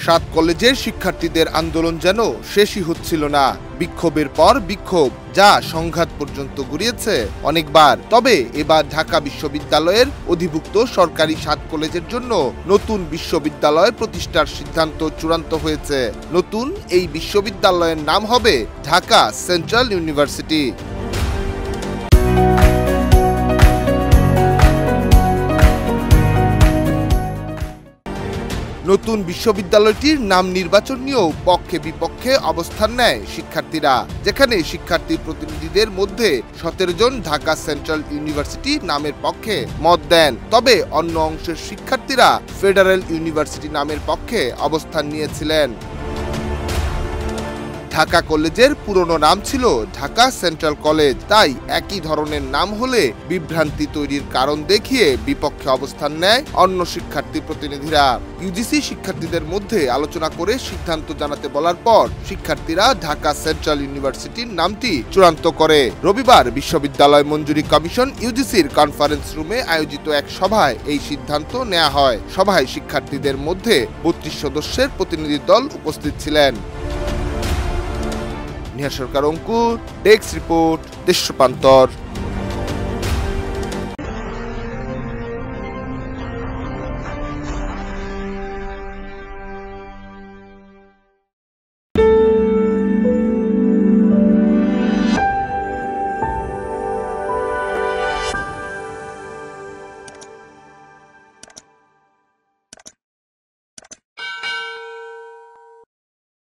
সাত কলেজের শিক্ষার্থীদের আন্দোলন যেন শেষই হচ্ছিল না। বিক্ষোভের পর বিক্ষোভ, যা সংঘাত পর্যন্ত গড়িয়েছে অনেকবার। তবে এবার ঢাকা বিশ্ববিদ্যালয়ের অধিভুক্ত সরকারি সাত কলেজের জন্য নতুন বিশ্ববিদ্যালয় প্রতিষ্ঠার সিদ্ধান্ত চূড়ান্ত হয়েছে। নতুন এই বিশ্ববিদ্যালয়ের নাম হবে ঢাকা সেন্ট্রাল ইউনিভার্সিটি। নতুন বিশ্ববিদ্যালয়টির নাম নির্বাচন নিয়েও পক্ষে বিপক্ষে অবস্থান নেয় শিক্ষার্থীরা, যেখানে শিক্ষার্থী প্রতিনিধিদের মধ্যে 17 জন ঢাকা সেন্ট্রাল ইউনিভার্সিটি নামের পক্ষে মত দেন। তবে অন্য অংশের শিক্ষার্থীরা ফেডারেল ইউনিভার্সিটি নামের পক্ষে অবস্থান নিয়েছিলেন। ঢাকা কলেজের পুরনো নাম ছিল ঢাকা সেন্ট্রাল কলেজ, তাই একই ধরনের নাম হলে বিভ্রান্তি তৈরির কারণ দেখিয়ে বিপক্ষে অবস্থান নেয় অন্য শিক্ষার্থী প্রতিনিধিরা। ইউজিসি শিক্ষার্থীদের মধ্যে আলোচনা করে সিদ্ধান্ত জানাতে বলার পর শিক্ষার্থীরা ঢাকা সেন্ট্রাল ইউনিভার্সিটির নামটি চূড়ান্ত করে। রবিবার বিশ্ববিদ্যালয় মঞ্জুরি কমিশন ইউজিসির কনফারেন্স রুমে আয়োজিত এক সভায় এই সিদ্ধান্ত নেওয়া হয়। সভায় শিক্ষার্থীদের মধ্যে 32 সদস্যের প্রতিনিধি দল উপস্থিত ছিলেন। নিহার সরকার, অঙ্কুর, ডেস্ক রিপোর্ট, দেশ রূপান্তর।